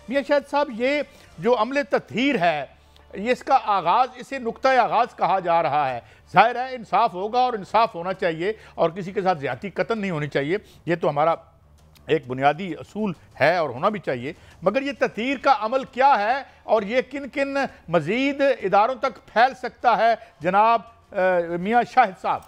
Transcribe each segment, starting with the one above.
میاں شاہد صاحب یہ جو عمل تطہیر ہے یہ اس کا آغاز اسے نقطہ آغاز کہا جا رہا ہے. ظاہر ہے انصاف ہوگا اور انصاف ہونا چاہیے اور کسی کے ساتھ زیادتی قطعاً نہیں ہونی چاہیے. یہ تو ہمارا ایک بنیادی اصول ہے اور ہونا بھی چاہیے. مگر یہ تطہیر کا عمل کیا ہے اور یہ کن کن مزید اداروں تک پھیل سکتا ہے جناب میاں شاہد صاحب؟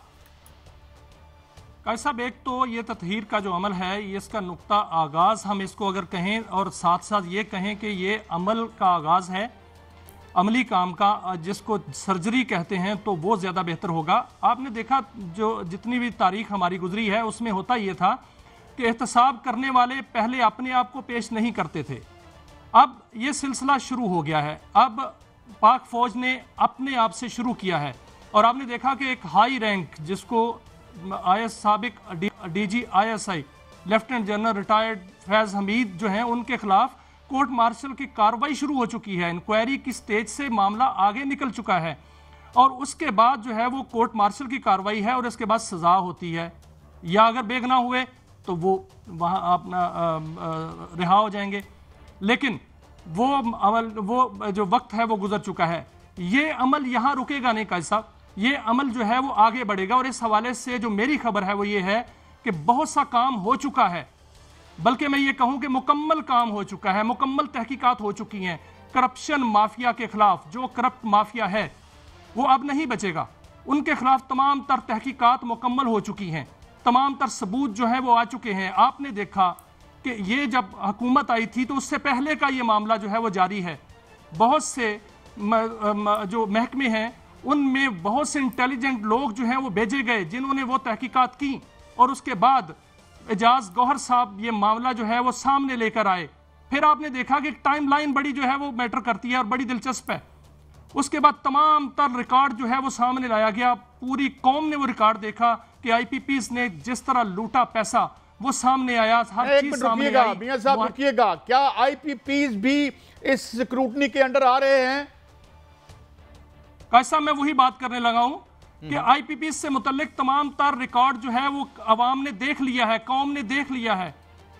قائد صاحب، ایک تو یہ تطہیر کا جو عمل ہے یہ اس کا نقطہ آغاز ہم اس کو اگر کہیں اور ساتھ ساتھ یہ کہیں کہ یہ عمل کا آغاز ہے عملی کام کا، جس کو سرجری کہتے ہیں، تو وہ زیادہ بہتر ہوگا. آپ نے دیکھا جو جتنی بھی تاریخ ہماری گزری ہے اس میں ہوتا یہ تھا کہ احتساب کرنے والے پہلے اپنے آپ کو پیش نہیں کرتے تھے. اب یہ سلسلہ شروع ہو گیا ہے. اب پاک فوج نے اپنے آپ سے شروع کیا ہے اور آپ نے دیکھا کہ ایک ہائی رینک جس کو سابق D G I S I lieutenant general retired Faiz Hamid جو ہیں ان کے خلاف کورٹ مارشل کی کارروائی شروع ہو چکی ہے. انکوائری کی سٹیج سے معاملہ آگے نکل چکا ہے اور اس کے بعد جو ہے وہ کورٹ مارشل کی کارروائی ہے اور اس کے بعد سزا ہوتی ہے، یا اگر بے گناہ ہوئے تو وہ وہاں اپنا رہا ہو جائیں گے. لیکن وہ عمل، وہ جو وقت ہے وہ گزر چکا ہے. یہ عمل یہاں رکے گا نہیں قائد صاحب، یہ عمل جو ہے وہ آگے بڑھے گا. اور اس حوالے سے جو میری خبر ہے وہ یہ ہے کہ بہت سا کام ہو چکا ہے، بلکہ میں یہ کہوں کہ مکمل کام ہو چکا ہے، مکمل تحقیقات ہو چکی ہیں. کرپشن مافیا کے خلاف، جو کرپٹ مافیا ہے وہ اب نہیں بچے گا. ان کے خلاف تمام تر تحقیقات مکمل ہو چکی ہیں، تمام تر ثبوت جو ہیں وہ آ چکے ہیں. آپ نے دیکھا کہ یہ جب حکومت آئی تھی تو اس سے پہلے کا یہ معاملہ جو ہے وہ جاری ہے. بہت سے جو محکمے ہیں ان میں بہت سے انٹیلیجنٹ لوگ جو ہیں وہ بھیجے گئے جنہوں نے وہ تحقیقات کی اور اس کے بعد اعجاز گوہر صاحب یہ معاملہ جو ہے وہ سامنے لے کر آئے. پھر آپ نے دیکھا کہ ٹائم لائن بڑی جو ہے وہ میٹر کرتی ہے اور بڑی دلچسپ ہے. اس کے بعد تمام تر ریکارڈ جو ہے وہ سامنے لایا گیا. پوری قوم نے وہ ریکارڈ دیکھا کہ آئی پی پیز نے جس طرح لوٹا پیسہ وہ سامنے آیا، ہر چیز سامنے آئی. میاں صاحب رکیے گا، کیا آئی پی پیز بھی اس سکروٹنی کے انڈر آ رہے ہیں؟ قائد صاحب میں وہی بات کرنے لگا ہوں کہ آئی پی پی سے متعلق تمام تر ریکارڈ جو ہے وہ عوام نے دیکھ لیا ہے، قوم نے دیکھ لیا ہے.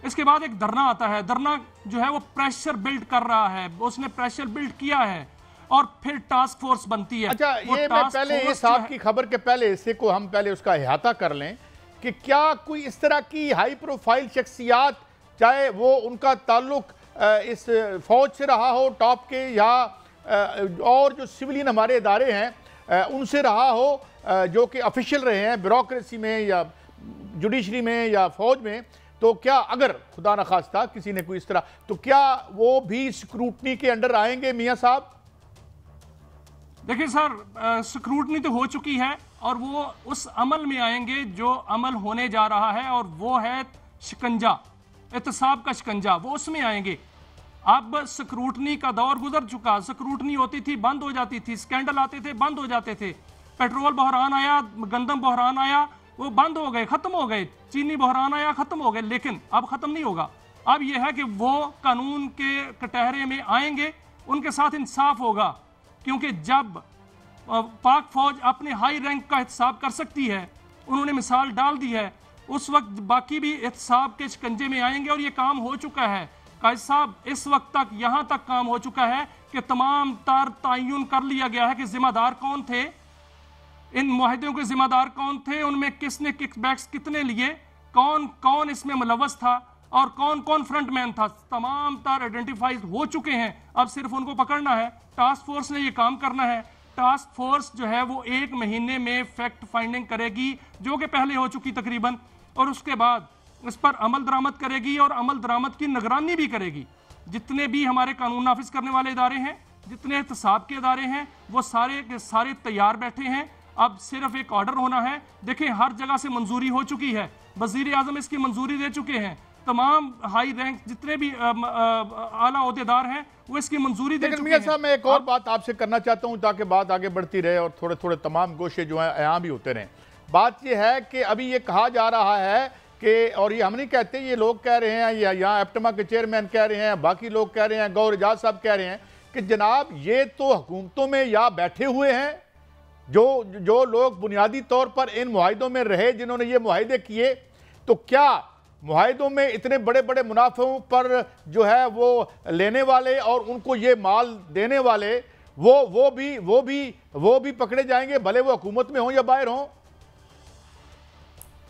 اس کے بعد ایک دھرنا آتا ہے. دھرنا جو ہے وہ پریشر بلڈ کر رہا ہے، اس نے پریشر بلڈ کیا ہے اور پھر ٹاسک فورس بنتی ہے. اچھا، یہ میں پہلے اس آپ کی خبر کے پہلے اسے کو ہم پہلے اس کا احاطہ کر لیں کہ کیا کوئی اس طرح کی ہائی پروفائل شخصیات، چاہے وہ ان کا تعلق اس فوج سے رہا ہو ٹاپ کے، یا اور جو سولین ہمارے ادارے ہیں ان سے رہا ہو، جو کہ افیشل رہے ہیں بیوروکریسی میں یا جوڈیشری میں یا فوج میں، تو کیا اگر خدا نخواستہ کسی نے کوئی اس طرح، تو کیا وہ بھی سکروٹنی کے انڈر آئیں گے میاں صاحب؟ دیکھیں سر، سکروٹنی تو ہو چکی ہے اور وہ اس عمل میں آئیں گے جو عمل ہونے جا رہا ہے، اور وہ ہے شکنجہ، احتساب کا شکنجہ. وہ اس میں آئیں گے. اب سکروٹنی کا دور گزر چکا. سکروٹنی ہوتی تھی بند ہو جاتی تھی، سکینڈل آتے تھے بند ہو جاتے تھے. پیٹرول بحران آیا، گندم بحران آیا، وہ بند ہو گئے، ختم ہو گئے. چینی بحران آیا، ختم ہو گئے. لیکن اب ختم نہیں ہوگا. اب یہ ہے کہ وہ قانون کے کٹہرے میں آئیں گے، ان کے ساتھ انصاف ہوگا. کیونکہ جب پاک فوج اپنے ہائی رینک کا احتساب کر سکتی ہے، انہوں نے مثال ڈال دی ہے، اس وقت باقی بھی احتساب کے شکنجے میں آئیں گے. اور یہ کام ہو چکا ہے قائد صاحب. اس وقت تک یہاں تک کام ہو چکا ہے کہ تمام تر تعین کر لیا گیا ہے کہ ذمہ دار کون تھے، ان معاہدوں کے ذمہ دار کون تھے، ان میں کس نے کک بیکس کتنے لیے، کون کون اس میں ملوث تھا اور کون کون فرنٹ مین تھا. تمام تر آئیڈینٹیفائز ہو چکے ہیں. اب صرف ان کو پکڑنا ہے. ٹاسک فورس نے یہ کام کرنا ہے. ٹاسک فورس جو ہے وہ 1 مہینے میں فیکٹ فائنڈنگ کرے گی، جو کہ پہلے ہو چکی تقریباً، اور اس کے بعد اس پر عمل درآمد کرے گی اور عمل درآمد کی نگرانی بھی کرے گی. جتنے بھی ہمارے قانون نافذ کرنے والے ادارے ہیں، جتنے احتساب کے ادارے ہیں، وہ سارے کے سارے تیار بیٹھے ہیں. ب صرف ایک آرڈر ہونا ہے. دیکھیں ہر جگہ سے منظوری ہو چکی ہے، وزیر اعظم اس کی منظوری دے چکے ہیں، تمام ہائی رینک جتنے بھی اعلیٰ عہدیدار ہیں وہ اس کی منظوری دے چکے ہیں. لیکن میاں صاحب میں ایک اور بات آپ سے کرنا چاہتا ہوں تاکہ بات آگے بڑھتی رہے اور تھوڑے تھوڑے تمام گوشے جو ہیں عیاں بھی ہوتے رہیں. بات یہ ہے کہ ابھی یہ کہا جا رہا ہے کہ، اور یہ ہم نہیں کہتے، یہ لوگ کہہ رہے ہیں، یا یہاں ایپٹما کے چیئرمین کہہ رہے ہیں، باقی لوگ کہہ رہے ہیں، گوہر اعجاز صاحب کہہ رہے ہیں کہ جناب یہ تو حکومتوں میں یا بیٹھے ہوئے ہیں، جو لوگ بنیادی طور پر ان معاہدوں میں رہے، جنہوں نے یہ معاہدے کیے، تو کیا معاہدوں میں اتنے بڑے بڑے منافعوں پر جو ہے وہ لینے والے اور ان کو یہ مال دینے والے وہ بھی پکڑے جائیں گے، بھلے وہ حکومت میں ہوں یا باہر ہوں؟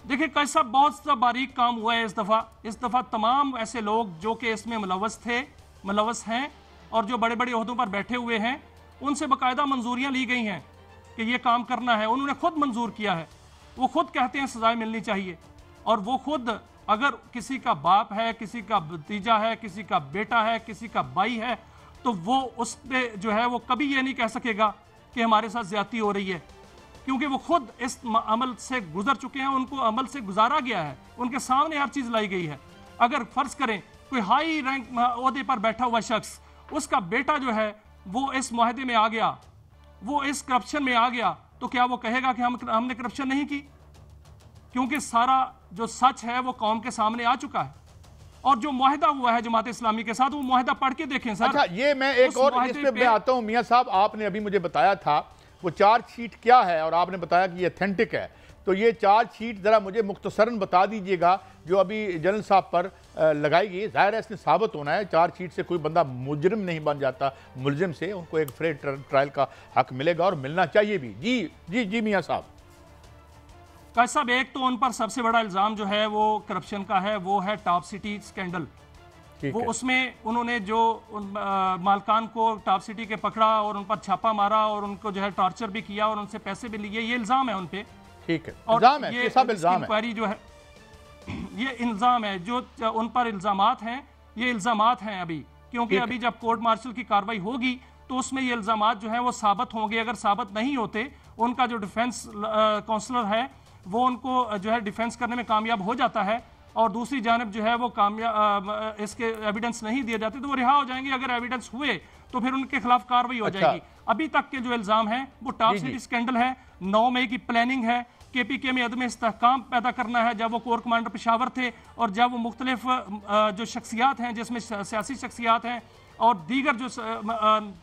دیکھیں قاضی صاحب، بہت سا باریک کام ہوا ہے اس دفعہ تمام ایسے لوگ جو کہ اس میں ملوث ہیں اور جو بڑے بڑے عہدوں پر بیٹھے ہوئے ہیں، ان سے باقاعدہ منظوریاں لی گئی ہیں کہ یہ کام کرنا ہے، انہوں نے خود منظور کیا ہے، وہ خود کہتے ہیں سزائیں ملنی چاہیے، اور وہ خود اگر کسی کا باپ ہے، کسی کا بھتیجا ہے، کسی کا بیٹا ہے، کسی کا بھائی ہے، تو وہ اس پہ جو ہے وہ کبھی یہ نہیں کہہ سکے گا کہ ہمارے ساتھ زیادتی ہو رہی ہے، کیونکہ وہ خود اس عمل سے گزر چکے ہیں، ان کو عمل سے گزارا گیا ہے، ان کے سامنے ہر چیز لائی گئی ہے۔ اگر فرض کریں کوئی ہائی رینک عہدے پر بیٹھا ہوا شخص، اس کا بیٹا جو ہے وہ اس معاہدے میں آ گیا، وہ اس کرپشن میں آ گیا، تو کیا وہ کہے گا کہ ہم نے کرپشن نہیں کی؟ کیونکہ سارا جو سچ ہے وہ قوم کے سامنے آ چکا ہے، اور جو معاہدہ ہوا ہے جماعت اسلامی کے ساتھ، وہ معاہدہ پڑھ کے دیکھیں سر۔ اچھا، یہ میں ایک اور اس پہ میں آتا ہوں میاں صاحب، آپ نے ابھی مجھے بتایا تھا وہ چارج شیٹ کیا ہے، اور آپ نے بتایا کہ یہ اتھینٹک ہے، تو یہ چارج شیٹ ذرا مجھے مختصراً بتا دیجئے گا جو ابھی جنرل صاحب پر لگائی گئی۔ ظاہر ہے اس نے ثابت ہونا ہے، چارج شیٹ سے کوئی بندہ مجرم نہیں بن جاتا، ملزم سے ان کو ایک فیئر ٹرائل کا حق ملے گا اور ملنا چاہیے بھی۔ جی میاں صاحب۔ قاضی صاحب، ایک تو ان پر سب سے بڑا الزام جو ہے وہ کرپشن کا ہے، وہ ہے ٹاپ سٹی سکینڈل۔ وہ اس میں انہوں نے جو مالکان کو ٹاپ سٹی کے پکڑا اور ان پر چھاپا مارا اور ان کو جو ہے ٹارچر بھی کیا اور ان سے پیسے بھی لیے، یہ الزام ہے ان پہ۔ ٹھیک ہے، اور الزام ہے، یہ یہ سب الزام ہے۔ انکوائری جو ہے، یہ الزام ہے، جو ان پر الزامات ہیں، یہ الزامات ہیں ابھی، کیونکہ ابھی جب کورٹ مارشل کی کاروائی ہوگی تو اس میں یہ الزامات جو ہیں وہ ثابت ہوں گے۔ اگر ثابت نہیں ہوتے، ان کا جو ڈیفنس کونسلر ہے وہ ان کو جو ہے ڈیفنس کرنے میں کامیاب ہو جاتا ہے، اور دوسری جانب جو ہے وہ اس کے ایویڈنس نہیں دیے جاتے تو وہ رہا ہو جائیں گے۔ اگر ایویڈنس ہوئے تو پھر ان کے خلاف کاروائی ہو جائے گی۔ ابھی تک کے جو الزام ہیں وہ ٹاپ سٹی سکینڈل ہے، 9 مئی کی پلاننگ ہے، کے پی کے میں عدم استحکام پیدا کرنا ہے جب وہ کور کمانڈر پشاور تھے، اور جب وہ مختلف جو شخصیات ہیں جس میں سیاسی شخصیات ہیں اور دیگر جو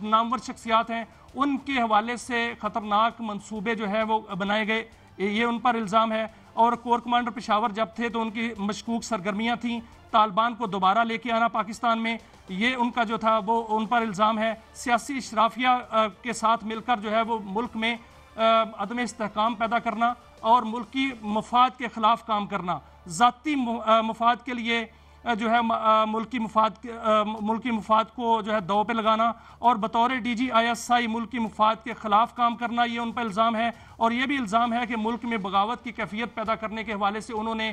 نامور شخصیات ہیں، ان کے حوالے سے خطرناک منصوبے جو ہے وہ بنائے گئے، یہ ان پر الزام ہے۔ اور کور کمانڈر پشاور جب تھے تو ان کی مشکوک سرگرمیاں تھیں، طالبان کو دوبارہ لے کے آنا پاکستان میں، یہ ان کا جو تھا وہ ان پر الزام ہے۔ سیاسی اشرافیہ کے ساتھ مل کر جو ہے وہ ملک میں عدم استحکام پیدا کرنا اور ملکی مفاد کے خلاف کام کرنا، ذاتی مفاد کے لیے جو ہے ملکی مفاد کو جو ہے دو پہ لگانا اور بطور ڈی جی ISI ملکی مفاد کے خلاف کام کرنا، یہ ان پر الزام ہے۔ اور یہ بھی الزام ہے کہ ملک میں بغاوت کی کیفیت پیدا کرنے کے حوالے سے انہوں نے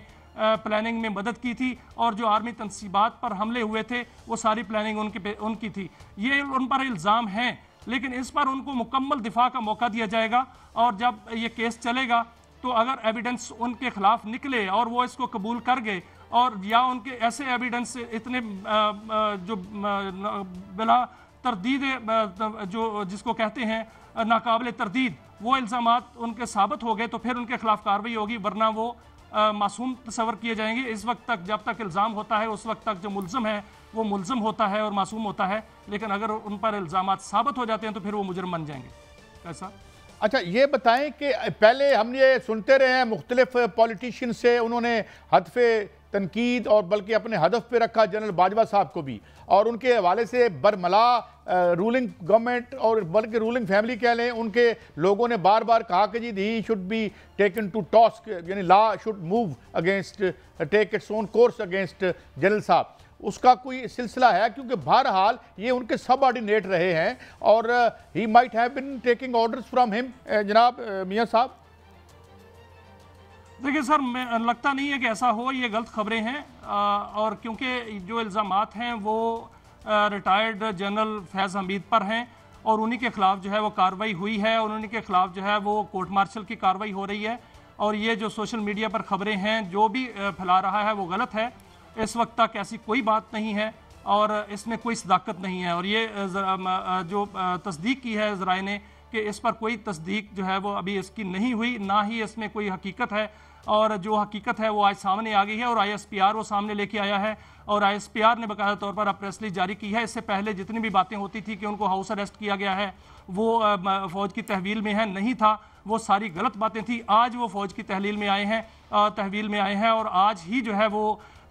پلاننگ میں مدد کی تھی، اور جو آرمی تنصیبات پر حملے ہوئے تھے وہ ساری پلاننگ ان کی تھی۔ یہ ان پر الزام ہیں، لیکن اس پر ان کو مکمل دفاع کا موقع دیا جائے گا، اور جب یہ کیس چلے گا تو اگر ایویڈنس ان کے خلاف نکلے اور وہ اس کو قبول کر گئے، اور یا ان کے ایسے ایویڈنس اتنے جو بلا تردید جو جس کو کہتے ہیں ناقابل تردید، وہ الزامات ان کے ثابت ہو گئے تو پھر ان کے خلاف کارروائی ہوگی، ورنہ وہ معصوم تصور کیے جائیں گے۔ اس وقت تک جب تک الزام ہوتا ہے اس وقت تک جو ملزم ہے وہ ملزم ہوتا ہے اور معصوم ہوتا ہے، لیکن اگر ان پر الزامات ثابت ہو جاتے ہیں تو پھر وہ مجرم بن جائیں گے۔ کیسا؟ اچھا، یہ بتائیں کہ پہلے ہم یہ سنتے رہے ہیں مختلف پولیٹیشین سے، انہوں نے ہدف تنقید اور بلکہ اپنے ہدف پہ رکھا جنرل باجوہ صاحب کو بھی، اور ان کے حوالے سے برملا رولنگ گورنمنٹ اور بلکہ رولنگ فیملی کہہ لیں، ان کے لوگوں نے بار بار کہا کہ جی he should be taken to task, یعنی law should move against take its own course against general صاحب۔ اس کا کوئی سلسلہ ہے؟ کیونکہ بہرحال یہ ان کے سب آرڈینیٹ رہے ہیں، اور he might have been taking orders from ہم۔ جناب میاں صاحب، دیکھیں سر، لگتا نہیں ہے کہ ایسا ہو، یہ غلط خبریں ہیں، اور کیونکہ جو الزامات ہیں وہ ریٹائرڈ جنرل فیض حمید پر ہیں، اور انہی کے خلاف جو ہے وہ کاروائی ہوئی ہے، اور انہی کے خلاف جو ہے وہ کورٹ مارشل کی کاروائی ہو رہی ہے، اور یہ جو سوشل میڈیا پر خبریں ہیں جو بھی پھیلا رہا ہے وہ غلط ہے۔ اس وقت تک ایسی کوئی بات نہیں ہے اور اس میں کوئی صداقت نہیں ہے، اور یہ جو تصدیق کی ہے ذرائع نے کہ اس پر کوئی تصدیق جو ہے وہ ابھی اس کی نہیں ہوئی، نہ ہی اس میں کوئی حقیقت ہے، اور جو حقیقت ہے وہ آج سامنے آ گئی ہے، اور ISPR وہ سامنے لے کے آیا ہے، اور ISPR نے باقاعدہ طور پر پریس ریلیز جاری کی ہے۔ اس سے پہلے جتنی بھی باتیں ہوتی تھی کہ ان کو ہاؤس اریسٹ کیا گیا ہے، وہ فوج کی تحویل میں ہے، نہیں تھا، وہ ساری غلط باتیں تھیں۔ آج وہ فوج کی تحویل میں آئے ہیں، اور آج ہی جو ہے وہ